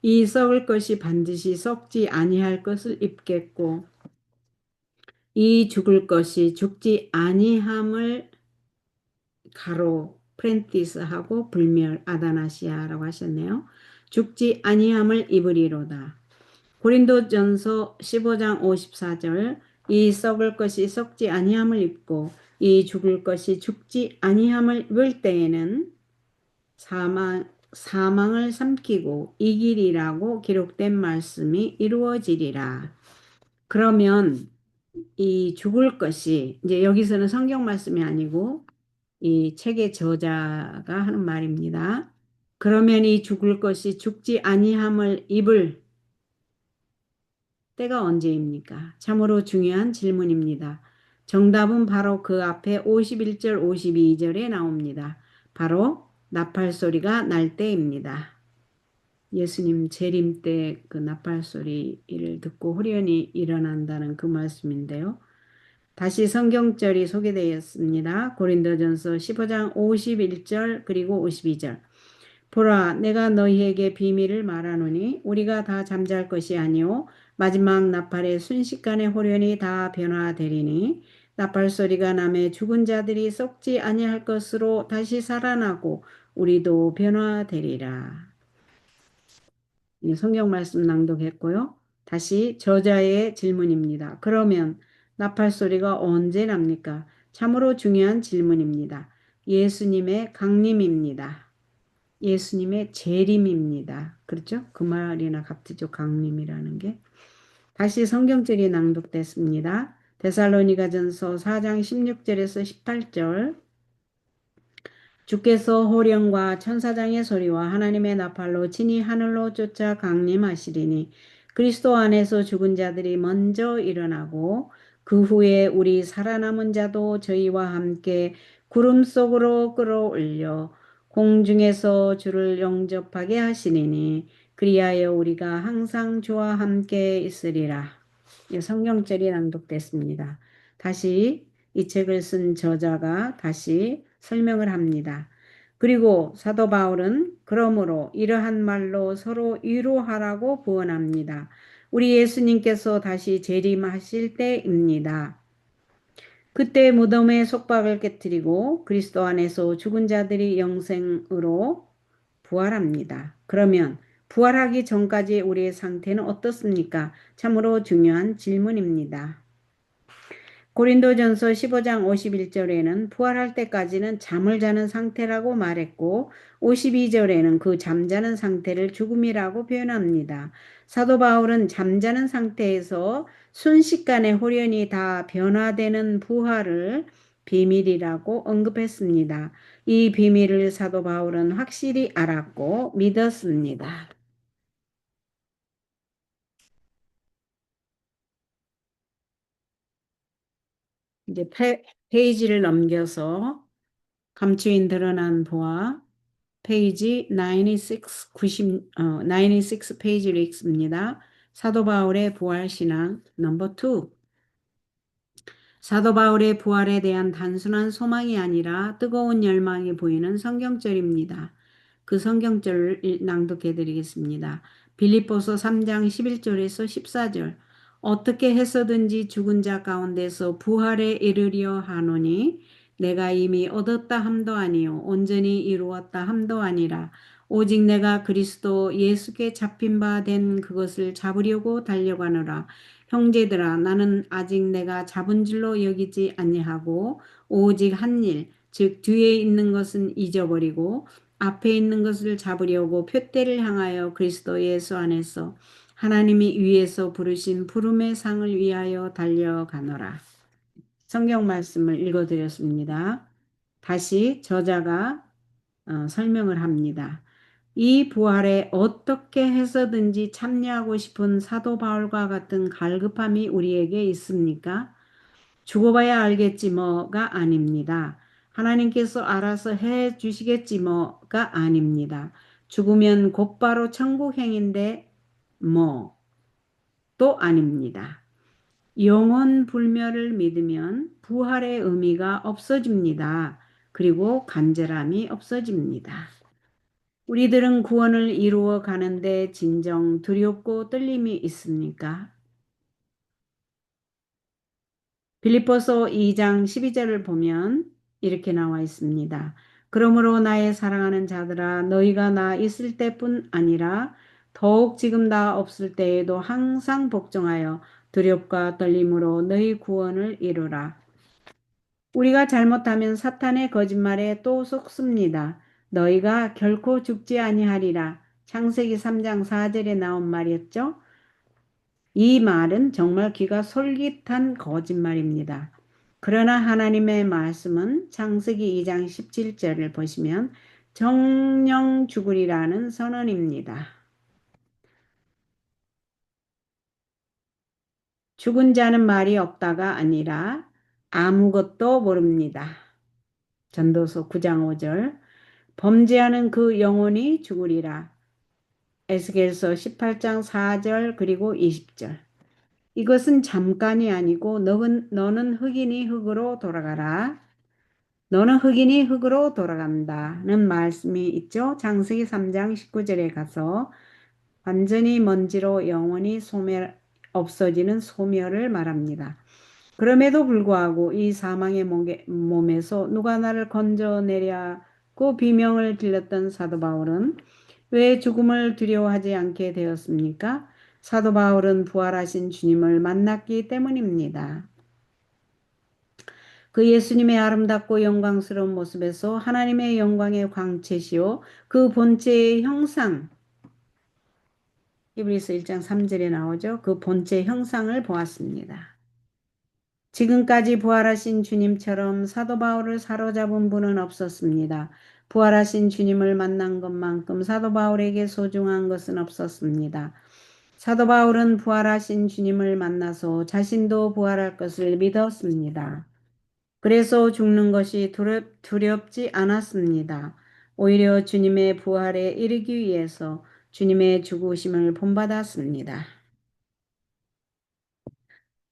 이 썩을 것이 반드시 썩지 아니할 것을 입겠고 이 죽을 것이 죽지 아니함을 가로 프렌티스하고 불멸 아다나시아라고 하셨네요. 죽지 아니함을 입으리로다. 고린도전서 15장 54절 이 썩을 것이 썩지 아니함을 입고 이 죽을 것이 죽지 아니함을 입을 때에는 사망을 삼키고 이기리라고 기록된 말씀이 이루어지리라. 그러면 이 죽을 것이 이제 여기서는 성경 말씀이 아니고 이 책의 저자가 하는 말입니다. 그러면 이 죽을 것이 죽지 아니함을 입을 때가 언제입니까? 참으로 중요한 질문입니다. 정답은 바로 그 앞에 51절, 52절에 나옵니다. 바로 나팔 소리가 날 때입니다. 예수님 재림 때 그 나팔 소리를 듣고 후련히 일어난다는 그 말씀인데요. 다시 성경절이 소개되었습니다. 고린도전서 15장 51절 그리고 52절. 보라, 내가 너희에게 비밀을 말하노니 우리가 다 잠잘 것이 아니오 마지막 나팔의 순식간에 호련히 다 변화되리니 나팔 소리가 나매 죽은 자들이 썩지 아니할 것으로 다시 살아나고 우리도 변화되리라. 성경 말씀 낭독했고요. 다시 저자의 질문입니다. 그러면 나팔 소리가 언제 납니까? 참으로 중요한 질문입니다. 예수님의 강림입니다. 예수님의 재림입니다. 그렇죠? 그 말이나 같죠. 강림이라는 게. 다시 성경절이 낭독됐습니다. 데살로니가전서 4장 16절에서 18절 주께서 호령과 천사장의 소리와 하나님의 나팔로 친히 하늘로 쫓아 강림하시리니 그리스도 안에서 죽은 자들이 먼저 일어나고 그 후에 우리 살아남은 자도 저희와 함께 구름 속으로 끌어올려 공중에서 주를 영접하게 하시리니 그리하여 우리가 항상 주와 함께 있으리라. 이 성경절이 낭독됐습니다. 다시 이 책을 쓴 저자가 다시 설명을 합니다. 그리고 사도 바울은 그러므로 이러한 말로 서로 위로하라고 부언합니다. 우리 예수님께서 다시 재림하실 때입니다. 그때 무덤의 속박을 깨뜨리고 그리스도 안에서 죽은 자들이 영생으로 부활합니다. 그러면 부활하기 전까지 우리의 상태는 어떻습니까? 참으로 중요한 질문입니다. 고린도전서 15장 51절에는 부활할 때까지는 잠을 자는 상태라고 말했고 52절에는 그 잠자는 상태를 죽음이라고 표현합니다. 사도 바울은 잠자는 상태에서 순식간에 홀연히 다 변화되는 부활을 비밀이라고 언급했습니다. 이 비밀을 사도 바울은 확실히 알았고 믿었습니다. 이제 페이지를 넘겨서 감추인 드러난 보아 페이지 96, 96 페이지를 읽습니다. 사도 바울의 부활 신앙 넘버 2. 사도 바울의 부활에 대한 단순한 소망이 아니라 뜨거운 열망이 보이는 성경절입니다. 그 성경절을 낭독해 드리겠습니다. 빌립보서 3장 11절에서 14절. 어떻게 해서든지 죽은 자 가운데서 부활에 이르려 하노니 내가 이미 얻었다 함도 아니요 온전히 이루었다 함도 아니라 오직 내가 그리스도 예수께 잡힌 바 된 그것을 잡으려고 달려가노라. 형제들아 나는 아직 내가 잡은 줄로 여기지 아니하고 오직 한 일, 즉 뒤에 있는 것은 잊어버리고 앞에 있는 것을 잡으려고 표대를 향하여 그리스도 예수 안에서 하나님이 위에서 부르신 부름의 상을 위하여 달려가노라. 성경 말씀을 읽어드렸습니다. 다시 저자가 설명을 합니다. 이 부활에 어떻게 해서든지 참여하고 싶은 사도 바울과 같은 갈급함이 우리에게 있습니까? 죽어봐야 알겠지 뭐가 아닙니다. 하나님께서 알아서 해 주시겠지 뭐가 아닙니다. 죽으면 곧바로 천국행인데 뭐도 아닙니다. 영원 불멸을 믿으면 부활의 의미가 없어집니다. 그리고 간절함이 없어집니다. 우리들은 구원을 이루어 가는데 진정 두렵고 떨림이 있습니까? 빌립보서 2장 12절을 보면 이렇게 나와 있습니다. 그러므로 나의 사랑하는 자들아 너희가 나 있을 때뿐 아니라 더욱 지금 나 없을 때에도 항상 복종하여 두렵과 떨림으로 너희 구원을 이루라. 우리가 잘못하면 사탄의 거짓말에 또 속습니다. 너희가 결코 죽지 아니하리라. 창세기 3장 4절에 나온 말이었죠. 이 말은 정말 귀가 솔깃한 거짓말입니다. 그러나 하나님의 말씀은 창세기 2장 17절을 보시면 정령 죽으리라는 선언입니다. 죽은 자는 말이 없다가 아니라 아무것도 모릅니다. 전도서 9장 5절 범죄하는 그 영혼이 죽으리라. 에스겔서 18장 4절 그리고 20절. 이것은 잠깐이 아니고 너는 흑인이 흙으로 돌아가라. 너는 흑인이 흙으로 돌아간다는 말씀이 있죠. 창세기 3장 19절에 가서 완전히 먼지로 영원히 없어지는 소멸을 말합니다. 그럼에도 불구하고 이 사망의 몸에서 누가 나를 건져내랴고 비명을 질렀던 사도 바울은 왜 죽음을 두려워하지 않게 되었습니까? 사도 바울은 부활하신 주님을 만났기 때문입니다. 그 예수님의 아름답고 영광스러운 모습에서 하나님의 영광의 광채시요 그 본체의 형상 히브리서 1장 3절에 나오죠. 그 본체 형상을 보았습니다. 지금까지 부활하신 주님처럼 사도 바울을 사로잡은 분은 없었습니다. 부활하신 주님을 만난 것만큼 사도 바울에게 소중한 것은 없었습니다. 사도 바울은 부활하신 주님을 만나서 자신도 부활할 것을 믿었습니다. 그래서 죽는 것이 두렵지 않았습니다. 오히려 주님의 부활에 이르기 위해서 주님의 죽으심을 본받았습니다.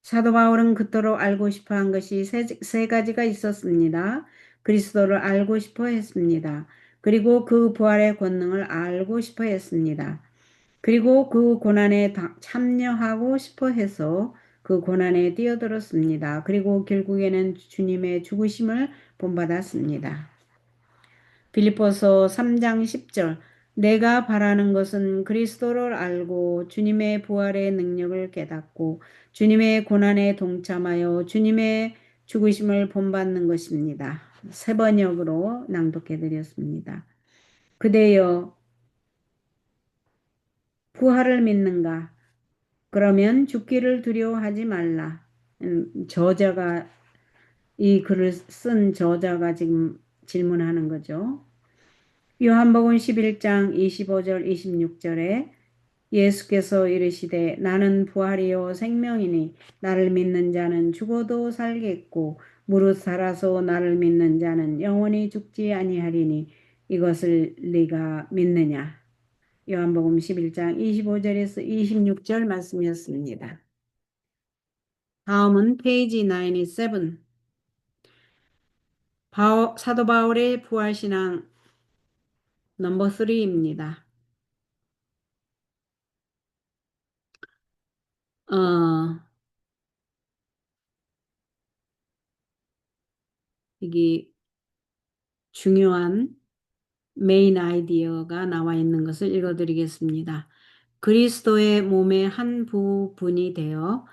사도 바울은 그토록 알고 싶어 한 것이 세 가지가 있었습니다. 그리스도를 알고 싶어 했습니다. 그리고 그 부활의 권능을 알고 싶어 했습니다. 그리고 그 고난에 참여하고 싶어 해서 그 고난에 뛰어들었습니다. 그리고 결국에는 주님의 죽으심을 본받았습니다. 빌립보서 3장 10절 내가 바라는 것은 그리스도를 알고 주님의 부활의 능력을 깨닫고 주님의 고난에 동참하여 주님의 죽으심을 본받는 것입니다. 세 번역으로 낭독해 드렸습니다. 그대여 부활을 믿는가? 그러면 죽기를 두려워하지 말라. 저자가 이 글을 쓴 저자가 지금 질문하는 거죠. 요한복음 11장 25절 26절에 예수께서 이르시되 나는 부활이요 생명이니 나를 믿는 자는 죽어도 살겠고 무릇 살아서 나를 믿는 자는 영원히 죽지 아니하리니 이것을 네가 믿느냐. 요한복음 11장 25절에서 26절 말씀이었습니다. 다음은 페이지 97. 사도 바울의 부활신앙 넘버 3입니다. 어, 이게 중요한 메인 아이디어가 나와 있는 것을 읽어드리겠습니다. 그리스도의 몸의 한 부분이 되어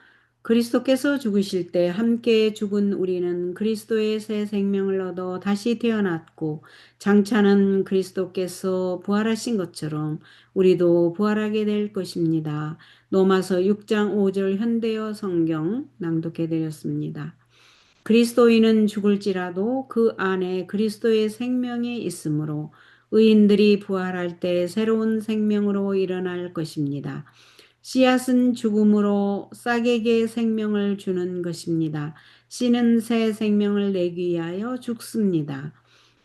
그리스도께서 죽으실 때 함께 죽은 우리는 그리스도의 새 생명을 얻어 다시 태어났고 장차는 그리스도께서 부활하신 것처럼 우리도 부활하게 될 것입니다. 로마서 6장 5절 현대어 성경 낭독해 드렸습니다. 그리스도인은 죽을지라도 그 안에 그리스도의 생명이 있으므로 의인들이 부활할 때 새로운 생명으로 일어날 것입니다. 씨앗은 죽음으로 싹에게 생명을 주는 것입니다. 씨는 새 생명을 내기 위하여 죽습니다.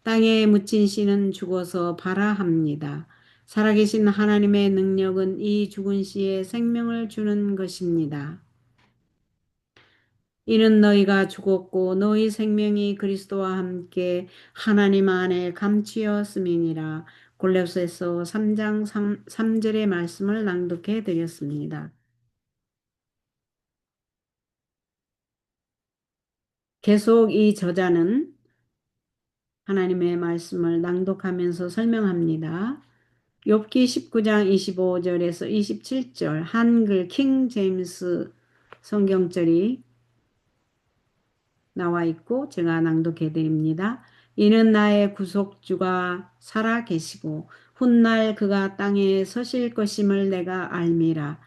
땅에 묻힌 씨는 죽어서 발아합니다. 살아계신 하나님의 능력은 이 죽은 씨에 생명을 주는 것입니다. 이는 너희가 죽었고 너희 생명이 그리스도와 함께 하나님 안에 감추었음이니라. 골로새서 3장 3절의 말씀을 낭독해 드렸습니다. 계속 이 저자는 하나님의 말씀을 낭독하면서 설명합니다. 욥기 19장 25절에서 27절 한글 킹 제임스 성경절이 나와 있고 제가 낭독해 드립니다. 이는 나의 구속주가 살아 계시고 훗날 그가 땅에 서실 것임을 내가 알미라.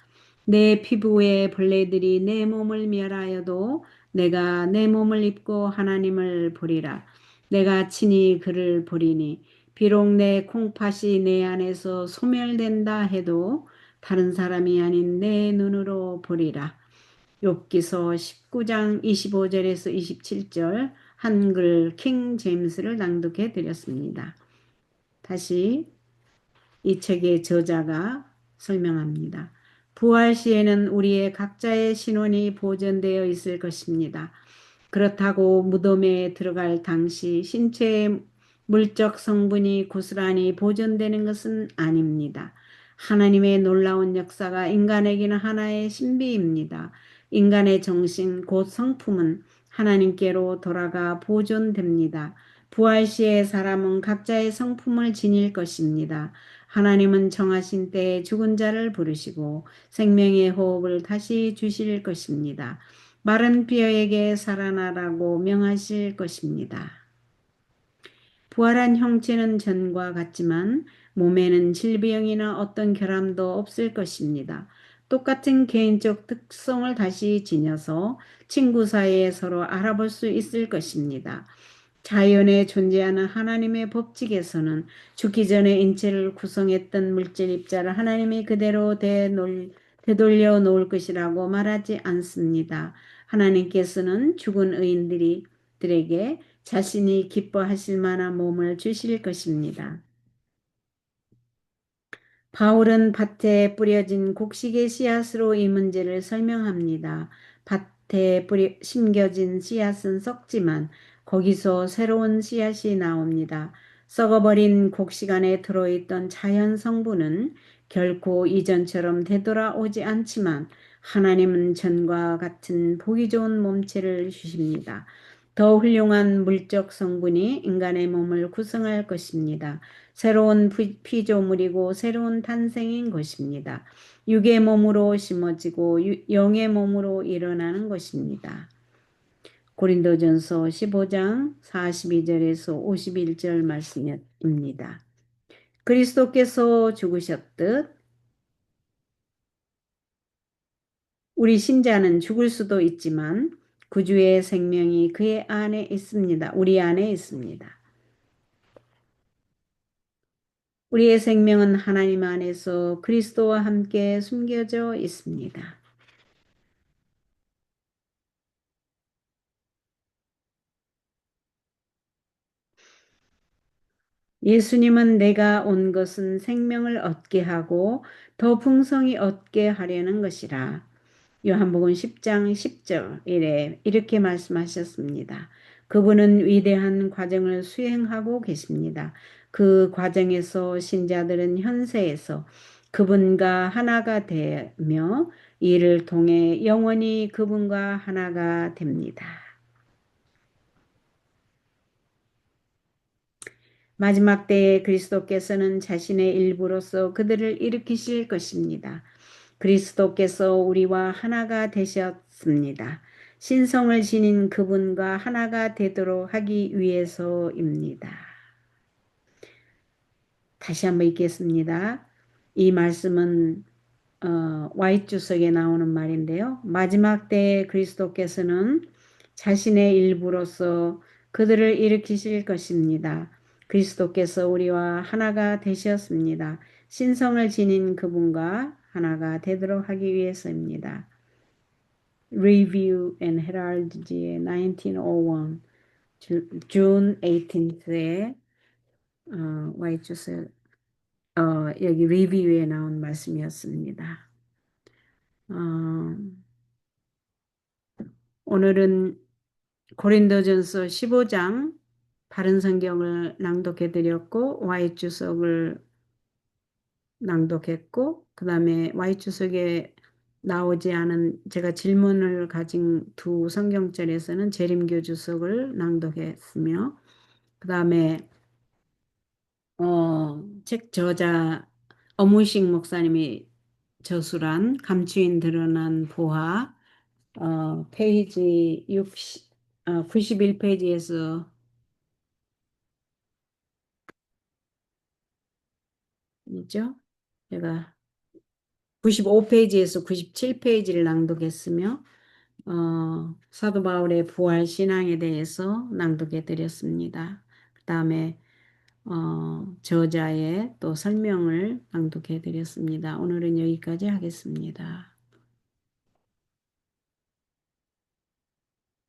내 피부의 벌레들이 내 몸을 멸하여도 내가 내 몸을 입고 하나님을 보리라. 내가 친히 그를 보리니 비록 내 콩팥이 내 안에서 소멸된다 해도 다른 사람이 아닌 내 눈으로 보리라. 욥기서 19장 25절에서 27절 한글 킹 제임스를 낭독해 드렸습니다. 다시 이 책의 저자가 설명합니다. 부활 시에는 우리의 각자의 신원이 보존되어 있을 것입니다. 그렇다고 무덤에 들어갈 당시 신체의 물적 성분이 고스란히 보존되는 것은 아닙니다. 하나님의 놀라운 역사가 인간에게는 하나의 신비입니다. 인간의 정신 곧 성품은 하나님께로 돌아가 보존됩니다. 부활 시에 사람은 각자의 성품을 지닐 것입니다. 하나님은 정하신 때에 죽은 자를 부르시고 생명의 호흡을 다시 주실 것입니다. 마른 뼈에게 살아나라고 명하실 것입니다. 부활한 형체는 전과 같지만 몸에는 질병이나 어떤 결함도 없을 것입니다. 똑같은 개인적 특성을 다시 지녀서 친구 사이에 서로 알아볼 수 있을 것입니다. 자연에 존재하는 하나님의 법칙에서는 죽기 전에 인체를 구성했던 물질 입자를 하나님이 그대로 되돌려 놓을 것이라고 말하지 않습니다. 하나님께서는 죽은 의인들이 자식들에게 자신이 기뻐하실 만한 몸을 주실 것입니다. 바울은 밭에 뿌려진 곡식의 씨앗으로 이 문제를 설명합니다. 밭에 심겨진 씨앗은 썩지만 거기서 새로운 씨앗이 나옵니다. 썩어버린 곡식 안에 들어있던 자연 성분은 결코 이전처럼 되돌아오지 않지만 하나님은 전과 같은 보기 좋은 몸체를 주십니다. 더 훌륭한 물적 성분이 인간의 몸을 구성할 것입니다. 새로운 피조물이고 새로운 탄생인 것입니다. 육의 몸으로 심어지고 영의 몸으로 일어나는 것입니다. 고린도전서 15장 42절에서 51절 말씀입니다. 그리스도께서 죽으셨듯 우리 신자는 죽을 수도 있지만 구주의 생명이 그의 안에 있습니다. 우리 안에 있습니다. 우리의 생명은 하나님 안에서 그리스도와 함께 숨겨져 있습니다. 예수님은 내가 온 것은 생명을 얻게 하고 더 풍성히 얻게 하려는 것이라. 요한복음 10장 10절에 이렇게 말씀하셨습니다. 그분은 위대한 과정을 수행하고 계십니다. 그 과정에서 신자들은 현세에서 그분과 하나가 되며 이를 통해 영원히 그분과 하나가 됩니다. 마지막 때에 그리스도께서는 자신의 일부로서 그들을 일으키실 것입니다. 그리스도께서 우리와 하나가 되셨습니다. 신성을 지닌 그분과 하나가 되도록 하기 위해서입니다. 다시 한번 읽겠습니다. 이 말씀은 Y주석에 나오는 말인데요. 마지막 때에 그리스도께서는 자신의 일부로서 그들을 일으키실 것입니다. 그리스도께서 우리와 하나가 되셨습니다. 신성을 지닌 그분과 하나가 되도록 하기 위해서입니다. Review and Heraldry의 1901 June 18th에 Y주석 여기 리뷰에 나온 말씀이었습니다. 어, 오늘은 고린도전서 15장 바른 성경을 낭독해 드렸고 Y주석을 낭독했고 그 다음에 Y주석에 나오지 않은 제가 질문을 가진 두 성경절에서는 재림교 주석을 낭독했으며 그 다음에 책 저자 어무식 목사님이 저술한 감추인 드러난 보화 페이지 91페이지에서 이죠. 제가 95페이지에서 97페이지를 낭독했으며 사도 바울의 부활 신앙에 대해서 낭독해 드렸습니다. 그 다음에 저자의 또 설명을 낭독해 드렸습니다. 오늘은 여기까지 하겠습니다.